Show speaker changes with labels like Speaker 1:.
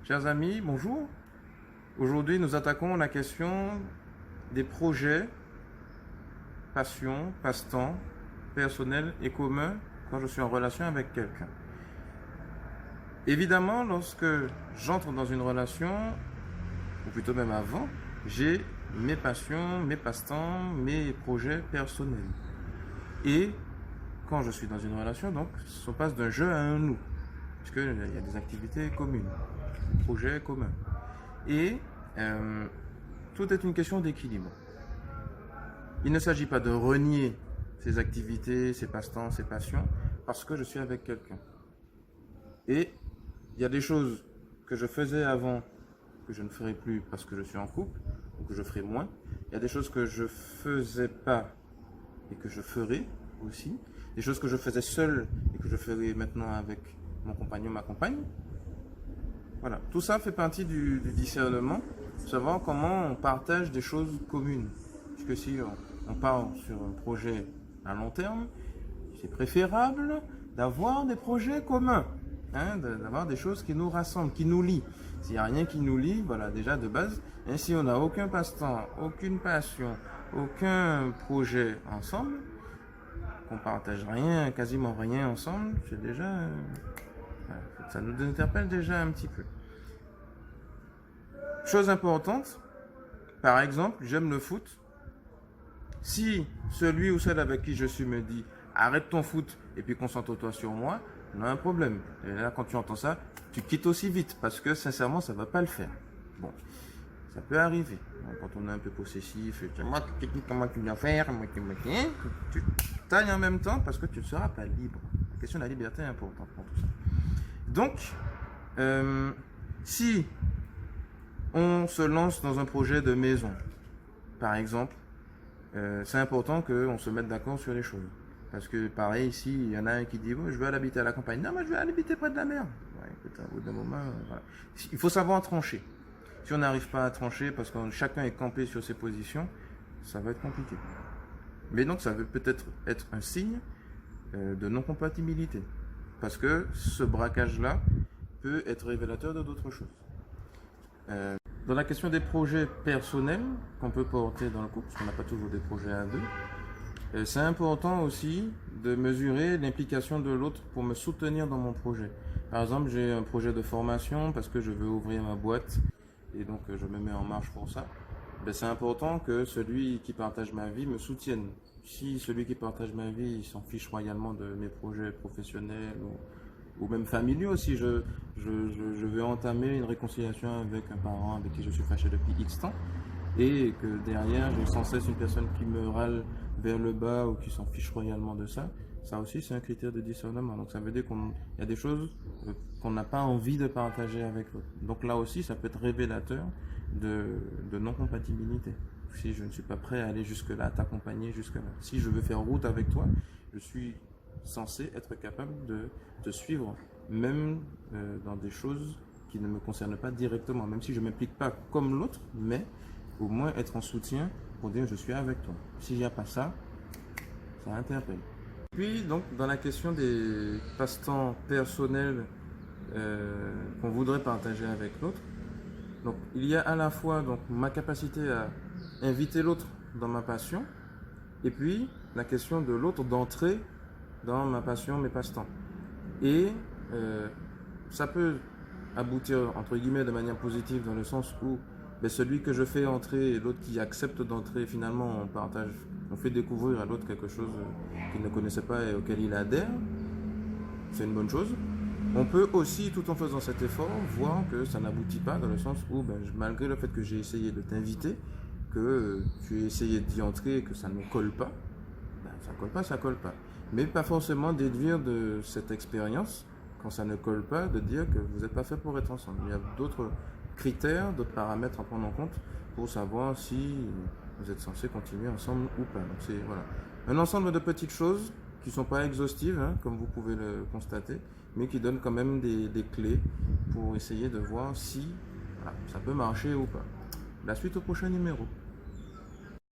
Speaker 1: Chers amis, bonjour. Aujourd'hui, nous attaquons la question des projets, passions, passe-temps, personnels et communs quand je suis en relation avec quelqu'un. Évidemment, lorsque j'entre dans une relation, ou plutôt même avant, j'ai mes passions, mes passe-temps, mes projets personnels. Et quand je suis dans une relation, donc, on passe d'un je à un nous, puisqu'il y a des activités communes, des projets communs. Et tout est une question d'équilibre. Il ne s'agit pas de renier ses activités, ses passe-temps, ses passions, parce que je suis avec quelqu'un. Et il y a des choses que je faisais avant que je ne ferai plus parce que je suis en couple, ou que je ferai moins. Il y a des choses que je faisais pas et que je ferai aussi. Des choses que je faisais seul et que je ferai maintenant avec mon compagnon, ma compagne. Voilà, tout ça fait partie du discernement, savoir comment on partage des choses communes. Puisque si on part sur un projet à long terme, c'est préférable d'avoir des projets communs, hein, d'avoir des choses qui nous rassemblent, qui nous lient. S'il n'y a rien qui nous lie, voilà, déjà de base, et si on n'a aucun passe-temps, aucune passion, aucun projet ensemble, qu'on partage rien, quasiment rien ensemble, c'est déjà... ça nous interpelle déjà un petit peu. Chose importante, par exemple, j'aime le foot. Si celui ou celle avec qui je suis me dit arrête ton foot et puis concentre-toi sur moi, on a un problème. Et là, quand tu entends ça, tu quittes aussi vite parce que sincèrement, ça ne va pas le faire. Bon, ça peut arriver. Quand on est un peu possessif, moi, tu dis comment tu dois faire, tu tailles en même temps parce que tu ne seras pas libre. La question de la liberté est importante pour tout ça. Donc, si on se lance dans un projet de maison, par exemple, c'est important qu'on se mette d'accord sur les choses. Parce que pareil, ici, il y en a un qui dit, oh, je veux aller habiter à la campagne. Non, moi je veux aller habiter près de la mer. Ouais, écoute, au bout d'un moment, voilà. Il faut savoir trancher. Si on n'arrive pas à trancher parce que chacun est campé sur ses positions, ça va être compliqué. Mais donc, ça veut peut-être être un signe de non-compatibilité. Parce que ce braquage-là peut être révélateur de d'autres choses. Dans la question des projets personnels qu'on peut porter dans le couple, parce qu'on n'a pas toujours des projets à deux, c'est important aussi de mesurer l'implication de l'autre pour me soutenir dans mon projet. Par exemple, j'ai un projet de formation parce que je veux ouvrir ma boîte et donc je me mets en marche pour ça. C'est important que celui qui partage ma vie me soutienne. Si celui qui partage ma vie s'en fiche royalement de mes projets professionnels ou même familiaux, si je veux entamer une réconciliation avec un parent avec qui je suis fâché depuis X temps, et que derrière j'ai sans cesse une personne qui me râle vers le bas ou qui s'en fiche royalement de ça, ça aussi c'est un critère de discernement. Donc ça veut dire qu'il y a des choses qu'on n'a pas envie de partager avec l'autre. Donc là aussi ça peut être révélateur de non-compatibilité. Si je ne suis pas prêt à aller jusque-là, à t'accompagner jusque-là. Si je veux faire route avec toi, je suis censé être capable de te suivre, même dans des choses qui ne me concernent pas directement, même si je ne m'implique pas comme l'autre, mais au moins être en soutien pour dire je suis avec toi. S'il n'y a pas ça, ça interpelle. Puis donc dans la question des passe-temps personnels qu'on voudrait partager avec l'autre, donc il y a à la fois donc ma capacité à inviter l'autre dans ma passion, et puis la question de l'autre d'entrer dans ma passion, mes passe-temps. Et ça peut aboutir, entre guillemets, de manière positive, dans le sens où celui que je fais entrer et l'autre qui accepte d'entrer, finalement, on partage, on fait découvrir à l'autre quelque chose qu'il ne connaissait pas et auquel il adhère. C'est une bonne chose. On peut aussi, tout en faisant cet effort, voir que ça n'aboutit pas, dans le sens où, malgré le fait que j'ai essayé de t'inviter, que tu as essayé d'y entrer et que ça ne colle pas, ça colle pas. Mais pas forcément déduire de cette expérience, quand ça ne colle pas, de dire que vous n'êtes pas fait pour être ensemble. Il y a d'autres critères, d'autres paramètres à prendre en compte pour savoir si vous êtes censé continuer ensemble ou pas. Donc c'est voilà, un ensemble de petites choses qui ne sont pas exhaustives, hein, comme vous pouvez le constater, mais qui donnent quand même des clés pour essayer de voir si voilà, ça peut marcher ou pas. La suite au prochain numéro.